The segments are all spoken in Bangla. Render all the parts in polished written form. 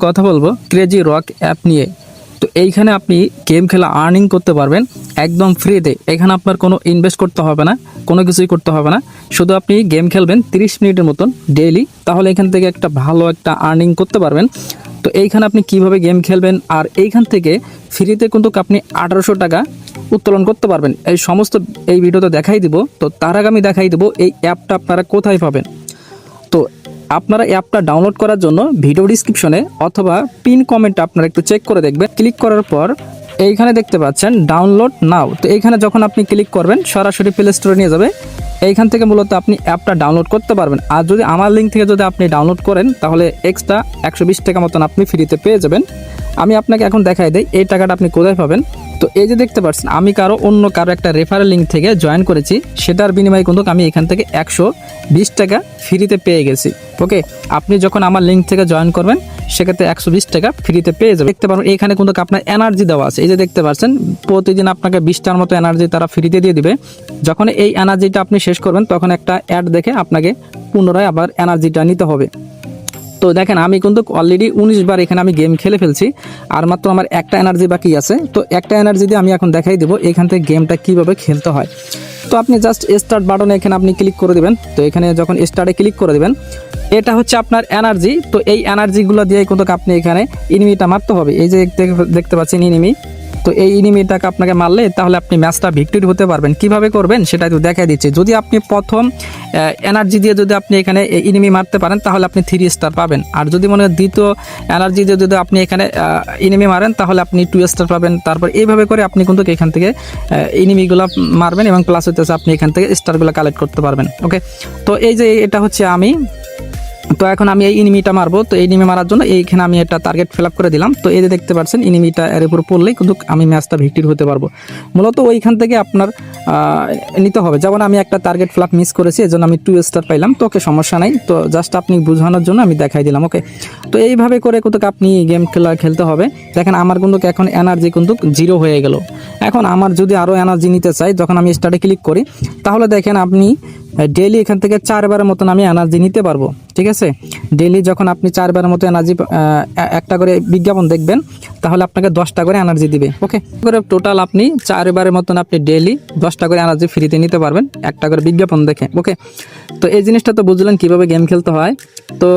কথা বলবো ক্রেজি রক অ্যাপ নিয়ে। তো এইখানে আপনি গেম খেলা আর্নিং করতে পারবেন একদম ফ্রিতে। এখানে আপনার কোনো ইনভেস্ট করতে হবে না, কোনো কিছুই করতে হবে না। শুধু আপনি গেম খেলবেন 30 মিনিটের মতন ডেইলি, তাহলে এখান থেকে একটা ভালো একটা আর্নিং করতে পারবেন। তো এইখানে আপনি কিভাবে গেম খেলবেন আর এইখান থেকে ফ্রিতে কিন্তু আপনি 1800 টাকা উত্তোলন করতে পারবেন। এই সমস্ত এই ভিডিওতে দেখাই দিব। তো তার আগে আমি দেখাই দিব এই অ্যাপটা আপনারা কোথায় পাবেন। তো আপনারা অ্যাপটা ডাউনলোড করার জন্য ভিডিও ডিসক্রিপশনে অথবা পিন কমেন্টে আপনারা একটু চেক করে দেখবেন। ক্লিক করার পর এইখানে দেখতে পাচ্ছেন ডাউনলোড নাও। তো এইখানে যখন আপনি ক্লিক করবেন সরাসরি প্লে স্টোরে নিয়ে যাবে। এইখান থেকে মূলত আপনি অ্যাপটা ডাউনলোড করতে পারবেন। আর যদি আমার লিঙ্ক থেকে যদি আপনি ডাউনলোড করেন তাহলে এক্সট্রা 120 টাকা মতন আপনি ফ্রিতে পেয়ে যাবেন। আমি আপনাকে এখন দেখাই দিই এই টাকাটা আপনি কোথায় পাবেন। তো এই যে দেখতে পাচ্ছেন আমি অন্য কারো একটা রেফারেল লিঙ্ক থেকে জয়েন করেছি, সেটার বিনিময়ে কিন্তু আমি এখান থেকে 120 টাকা ফ্রিতে পেয়ে গেছি। ওকে, আপনি যখন আমার লিঙ্ক থেকে জয়েন করবেন সেক্ষেত্রে 120 টাকা ফ্রিতে পেয়ে যাবেন। দেখতে পারবেন এখানে কিন্তু আপনার এনার্জি দেওয়া আছে। এই যে দেখতে পাচ্ছেন প্রতিদিন আপনাকে 20টার মতো এনার্জি তারা ফ্রিতে দিয়ে দিবে। যখন এই এনার্জিটা আপনি শেষ করবেন তখন একটা অ্যাড দেখে আপনাকে পুনরায় আবার এনার্জিটা নিতে হবে। তো দেখেন আমি কিন্তু অলরেডি 19 বার এখানে আমি গেম খেলে ফেলছি, আর মাত্র আমার একটা এনার্জি বাকি আছে। তো একটা এনার্জি দিয়ে আমি এখন দেখাই দেবো এখান থেকে গেমটা কীভাবে খেলতে হয়। তো আপনি জাস্ট স্টার্ট বাটনে এখানে আপনি ক্লিক করে দেবেন। তো এখানে যখন স্টার্টে ক্লিক করে দেবেন এটা হচ্ছে আপনার এনার্জি। তো এই এনার্জিগুলো দিয়ে কিন্তু আপনি এখানে এনিমিটা মারতে হবে। এই যে দেখতে পাচ্ছেন এনিমি, তো এই এনিমিটাকে আপনাকে মারলে তাহলে আপনি ম্যাচটা ভিক্টরি হতে পারবেন। কিভাবে করবেন সেটা একটু দেখাই দিচ্ছি। যদি আপনি প্রথম এনার্জি দিয়ে যদি আপনি এখানে এনিমি মারতে পারেন তাহলে আপনি 3 স্টার পাবেন। আর যদি মনে হয় দ্বিতীয় এনার্জি দিয়ে যদি আপনি এখানে এনিমি মারেন তাহলে আপনি 2 স্টার পাবেন। তারপর এইভাবে করে আপনি কিন্তু এখান থেকে এনিমিগুলো মারবেন এবং প্লাস হইতেছে আপনি এখান থেকে স্টারগুলো কালেক্ট করতে পারবেন। ওকে, তো এই যে এটা হচ্ছে আমি। তো এখন আমি এই এনিমিটা মারবো। তো এনিমি মারার জন্য এইখানে আমি একটা টার্গেট ফিল আপ করে দিলাম। তো এই যে দেখতে পাচ্ছেন এনিমিটা এর উপর পড়লেই কিন্তু আমি ম্যাচটা ভিক্টরি হতে পারবো। মূলত ওইখান থেকে আপনার নিতে হবে। যেমন আমি একটা টার্গেট ফিল আপ মিস করেছি, এজন্য আমি 2 স্টার পাইলাম। তো ওকে, সমস্যা নাই। তো জাস্ট আপনি বোঝানোর জন্য আমি দেখাই দিলাম। ওকে, তো এইভাবে করে কিন্তু আপনি গেম খেলতে হবে। দেখেন আমার কিন্তু এখন এনার্জি কিন্তু 0 হয়ে গেল। এখন আমার যদি আরও এনার্জি নিতে চাই, যখন আমি স্টার্টে ক্লিক করি তাহলে দেখেন আপনি ডেইলি এখান থেকে 4 বারের মতন আমি এনার্জি নিতে পারবো। ঠিক আছে, ডেইলি যখন আপনি 4 বারের মতো এনার্জি একটা করে বিজ্ঞাপন দেখবেন তাহলে আপনাকে 10টা করে এনার্জি দিবে। ওকে, করে টোটাল আপনি 4 বারের মতন আপনি ডেইলি 10টা করে এনার্জি ফ্রিতে নিতে পারবেন একটা করে বিজ্ঞাপন দেখে। ওকে, তো এই জিনিসটা তো বুঝলেন কীভাবে গেম খেলতে হয়। তো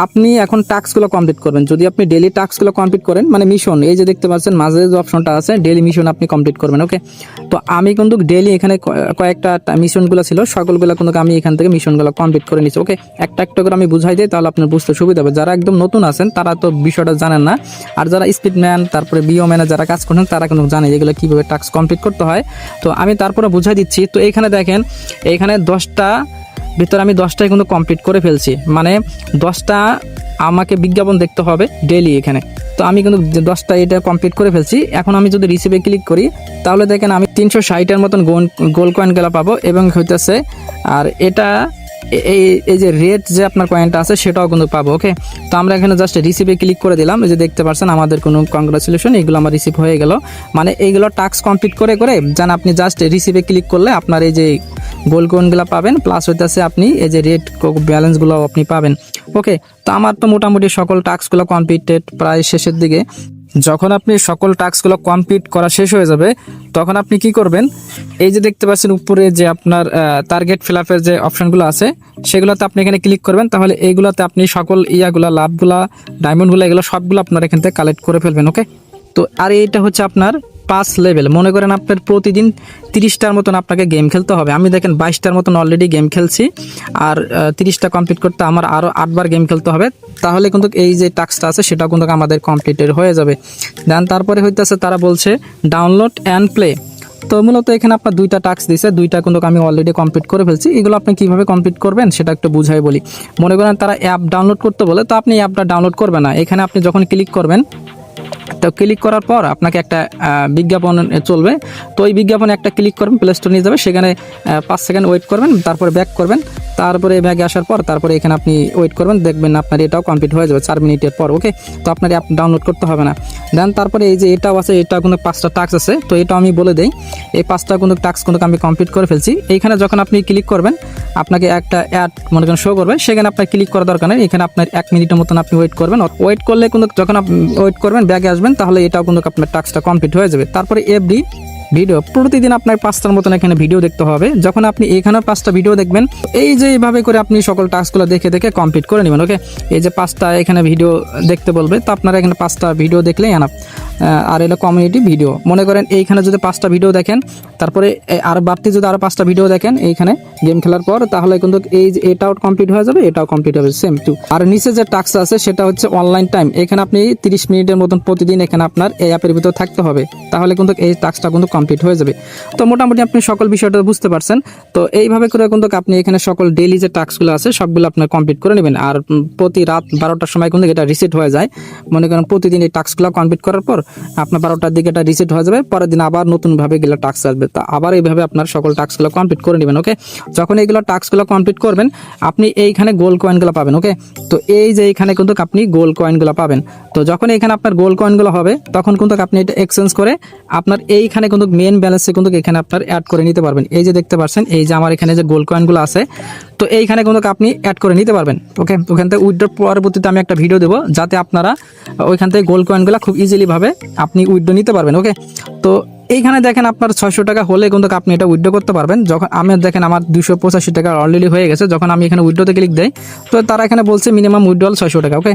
আপনি এখন টাস্কগুলো কমপ্লিট করবেন। যদি আপনি ডেইলি টাস্কগুলো কমপ্লিট করেন, মানে মিশন, এই যে দেখতে পাচ্ছেন মাঝে যে অপশনটা আছে ডেইলি মিশন আপনি কমপ্লিট করবেন। ওকে, তো আমি কিন্তু ডেইলি এখানে কয়েকটা মিশনগুলো ছিল, সকলগুলো কিন্তু আমি এখান থেকে মিশনগুলো কমপ্লিট করে নিচ্ছি। ওকে, একটা একটা করে আমি বুঝাই দিই তাহলে আপনার বুঝতে সুবিধা হবে। যারা একদম নতুন আছেন তারা তো বিষয়টা জানেন না, আর যারা স্পিডম্যান তারপরে বিওম্যানে যারা কাজ করছেন তারা কিন্তু জানে যেগুলো কীভাবে টাস্ক কমপ্লিট করতে হয়। তো আমি তারপরে বুঝাই দিচ্ছি। তো এইখানে দেখেন এইখানে 10টা ভিতরে আমি 10টাই কিন্তু কমপ্লিট করে ফেলছি, মানে 10টা আমাকে বিজ্ঞাপন দেখতে হবে ডেইলি এখানে। তো আমি কিন্তু 10টা এটা কমপ্লিট করে ফেলছি। এখন আমি যদি রিসিভে ক্লিক করি তাহলে দেখেন আমি 360-এর মতন গোল্ড কয়েনগুলো পাবো এবং হইতেছে আর এটা এই যে রেড যে আপনার কয়েনটা আছে সেটাও কিন্তু পাবো। ওকে, তো আমরা এখানে জাস্ট রিসিভে ক্লিক করে দিলাম। এই যে দেখতে পাচ্ছেন আমাদের কোনো কংগ্রাচুলেশন, এগুলো আমার রিসিভ হয়ে গেল। মানে এইগুলো টাস্ক কমপ্লিট করে জান আপনি জাস্ট রিসিভে ক্লিক করলে আপনার এই যে গোল্ড কয়েনগুলো পাবেন, প্লাস হইতেছে আপনি এই যে রেড ব্যালেন্সগুলো আপনি পাবেন। ওকে, তো আমার তো মোটামুটি সকল টাস্কগুলো কমপ্লিটেড প্রায় শেষের দিকে। যখন আপনি সকল টাস্কগুলো কমপ্লিট করা শেষ হয়ে যাবে তখন আপনি কি করবেন, এই যে দেখতে পাচ্ছেন উপরে যে আপনার টার্গেট ফিল আপের যে অপশনগুলো আছে সেগুলোতে আপনি এখানে ক্লিক করবেন। তাহলে এইগুলোতে আপনি সকল লাভগুলা ডায়মন্ডগুলো এগুলো সবগুলো আপনার এখান থেকে কালেক্ট করে ফেলবেন। ওকে, তো আর এইটা হচ্ছে আপনার 5 লেভেল। মনে করেন আপনার প্রতিদিন 30টার মতন আপনাকে গেম খেলতে হবে। আমি দেখেন 22টার মতন অলরেডি গেম খেলছি, আর 30টা কমপ্লিট করতে আমার আরও 8 বার গেম খেলতে হবে। তাহলে কিন্তু এই যে টাস্কটা আছে সেটা কিন্তু আমাদের কমপ্লিটেড হয়ে যাবে। দেন তারপরে হইতেছে তারা বলছে ডাউনলোড অ্যান্ড প্লে। তো মূলত এখানে আপনার 2টা টাস্ক দিয়েছে, 2টা কিন্তু আমি অলরেডি কমপ্লিট করে ফেলছি। এগুলো আপনি কীভাবে কমপ্লিট করবেন সেটা একটু বুঝাই বলি। মনে করেন তারা অ্যাপ ডাউনলোড করতে বলে, তো আপনি অ্যাপটা ডাউনলোড করবেন না। এখানে আপনি যখন ক্লিক করবেন তো ক্লিক করার পর আপনাকে একটা বিজ্ঞাপন চলবে। তো ওই বিজ্ঞাপনে একটা ক্লিক করবেন, প্লে স্টোর নিয়ে যাবে, সেখানে 5 সেকেন্ড ওয়েট করবেন, তারপরে ব্যাক করবেন। তারপরে ব্যাগে আসার পর তারপরে এখানে আপনি ওয়েট করবেন, দেখবেন আপনার এটাও কমপ্লিট হয়ে যাবে 4 মিনিটের পর। ওকে, তো আপনার অ্যাপ ডাউনলোড করতে হবে না। দেন তারপরে এই যে এটাও আছে, এটা কোনো 5টা টাস্ক আছে, তো এটা আমি বলে দেই। এই 5টা কোনো টাস্ক কোনো আমি কমপ্লিট করে ফেলছি। এইখানে যখন আপনি ক্লিক করবেন আপনাকে একটা অ্যাড মনে করেন শো করবে, সেখানে আপনার ক্লিক করার দরকার নেই। এখানে আপনার 1 মিনিটের মতন আপনি ওয়েট করবেন। ওয়েট করলে কিন্তু যখন আপনি ওয়েট করবেন ব্যাগে আসবেন, তাহলে এটাও কিন্তু আপনার টাস্কটা কমপ্লিট হয়ে যাবে। তারপরে এভরি ভিডিও, প্রতিদিন আপনার 5টার মতন এখানে ভিডিও দেখতে হবে। যখন আপনি এখানে 5টা ভিডিও দেখবেন, এই যে এইভাবে করে আপনি সকল টাস্কগুলো দেখে দেখে কমপ্লিট করে নেবেন। ওকে, এই যে 5টা এখানে ভিডিও দেখতে বলবে, তো আপনারা এখানে 5টা ভিডিও দেখলেই আনা। আর এটা কমিউনিটি ভিডিও, মনে করেন এইখানে যদি 5টা ভিডিও দেখেন, তারপরে আর বাড়তি যদি আরও 5টা ভিডিও দেখেন এইখানে গেম খেলার পর, তাহলে কিন্তু এই যে এটাও কমপ্লিট হয়ে যাবে, এটাও কমপ্লিট হবে সেম টু। আর নিচে যে টাস্ক আছে সেটা হচ্ছে অনলাইন টাইম। এখানে আপনি 30 মিনিটের মতন প্রতিদিন এখানে আপনার এই অ্যাপের ভিতর থাকতে হবে, তাহলে কিন্তু এই টাস্কটা কিন্তু কমপ্লিট হয়ে যাবে। তো মোটামুটি আপনি সকল বিষয়টা বুঝতে পারছেন। তো এইভাবে করে কিন্তু আপনি এখানে সকল ডেইলি যে টাস্কগুলো আছে সবগুলো আপনার কমপ্লিট করে নেবেন। আর প্রতি রাত 12টার সময় কিন্তু এটা রিসেট হয়ে যায়। মনে করেন প্রতিদিন এই টাস্কগুলো কমপ্লিট করার পর আপনার 12টার দিকে এটা রিসেট হয়ে যাবে, পরের দিন আবার নতুনভাবে এগুলো টাস্ক আসবে। তো আবার এইভাবে আপনার সকল টাস্কগুলো কমপ্লিট করে নেবেন। ওকে, যখন এইগুলো টাস্কগুলো কমপ্লিট করবেন আপনি এইখানে গোল্ড কয়েনগুলো পাবেন। ওকে, তো এই যে এইখানে কিন্তু আপনি গোল্ড কয়েনগুলো পাবেন। তো যখন এইখানে আপনার গোল্ড কয়েনগুলো হবে, তখন কিন্তু আপনি এটা এক্সচেঞ্জ করে আপনার এইখানে কিন্তু মেন ব্যালেন্সে কিন্তু এখানে আপনার অ্যাড করে নিতে পারবেন। এই যে দেখতে পাচ্ছেন, এই যে আমার এখানে যে গোল্ড কয়েনগুলো আছে, তো এইখানে কিন্তু আপনি অ্যাড করে নিতে পারবেন। ওকে, ওখান থেকে উইথড্র পরবর্তীতে আমি একটা ভিডিও দেবো, যাতে আপনারা ওইখান থেকে গোল্ড কয়েনগুলো খুব ইজিলি ভাবে আপনি উইথড্র নিতে পারবেন। ওকে, তো এইখানে দেখেন আপনার 600 টাকা হলে কিন্তু আপনি এটা উইথড্র করতে পারবেন। যখন আমি দেখেন আমার 285 টাকা অলরেডি হয়ে গেছে, যখন আমি এখানে উইথড্রতে ক্লিক দেই, তো তারা এখানে বলছে মিনিমাম উইথড্রল 600 টাকা। ওকে,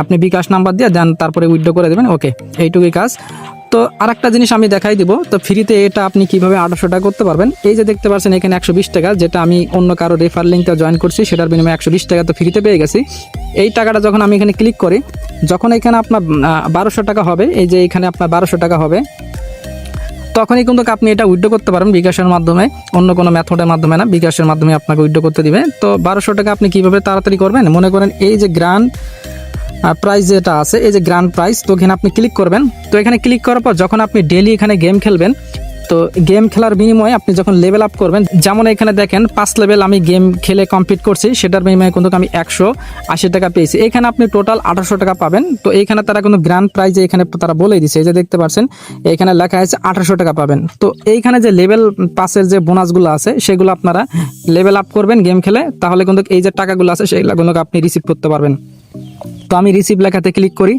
আপনি বিকাশ নাম্বার দিয়ে দেন, তারপরে উইথড্র করে দেবেন। ওকে, এইটুকুই কাজ। তো আরেকটা জিনিস আমি দেখাই দিব, তো ফ্রিতে এটা আপনি কিভাবে 800 টাকা করতে পারবেন। এই যে দেখতে পাচ্ছেন এখানে 120 টাকা, যেটা আমি অন্য কারো রেফার লিঙ্কটা জয়েন করছি, সেটার বিনিময়ে 120 টাকা তো ফ্রিতে পেয়ে গেছি। এই টাকাটা যখন আমি এখানে ক্লিক করি, যখন এখানে আপনার 1200 টাকা হবে, এই যে এখানে আপনার 1200 টাকা হবে, তখনই কিন্তু আপনি এটা উইথড্র করতে পারবেন বিকাশের মাধ্যমে, অন্য কোনো মেথডের মাধ্যমে না, বিকাশের মাধ্যমে আপনাকে উইথড্র করতে দিবে। তো 1200 টাকা আপনি কিভাবে তাড়াতাড়ি করবেন, মনে করেন এই যে গ্র্যান্ড প্রাইস যেটা আছে, এই যে গ্র্যান্ড প্রাইস, তো এখানে আপনি ক্লিক করবেন। তো এখানে ক্লিক করার পর যখন আপনি ডেইলি এখানে গেম খেলবেন, তো গেম খেলার বিনিময়ে আপনি যখন লেভেল আপ করবেন, যেমন এখানে দেখেন 5 লেভেল আমি গেম খেলে কমপ্লিট করছি, সেটার বিনিময়ে কিন্তু আমি 180 টাকা পেয়েছি। এখানে আপনি টোটাল 800 টাকা পাবেন। তো এইখানে তারা কিন্তু গ্র্যান্ড প্রাইজে এখানে তারা বলেই দিচ্ছে, এই যে দেখতে পাচ্ছেন এখানে লেখা আছে 800 টাকা পাবেন। তো এইখানে যে লেভেল পাসের যে বোনাসগুলো আছে সেগুলো আপনারা লেভেল আপ করবেন গেম খেলে, তাহলে কিন্তু এই যে টাকাগুলো আছে সেগুলো কিন্তু আপনি রিসিভ করতে পারবেন। তো আমি রিসিভ লেখাতে ক্লিক করি,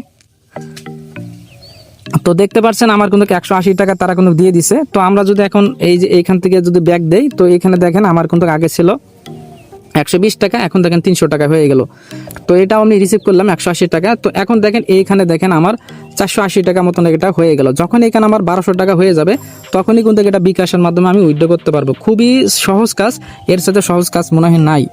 তো দেখতে পাচ্ছেন আমার কিন্তু 180 টাকা তারা কিন্তু দিয়ে দিছে। তো আমরা যদি এখন এই যে এইখান থেকে যদি ব্যাক দেই, তো এখানে দেখেন আমার কিন্তু আগে ছিল 120 টাকা, এখন দেখেন 300 টাকা হয়ে গেল। তো এটাও আমি রিসিভ করলাম 180 টাকা। তো এখন দেখেন এইখানে দেখেন আমার 480 টাকা মতন এটা হয়ে গেল। যখন এখানে আমার 1200 টাকা হয়ে যাবে, তখনই কিন্তু এটা বিকাশের মাধ্যমে আমি উইথড্র করতে পারবো। খুবই সহজ কাজ, এর সাথে সহজ কাজ মনে হয় নাই।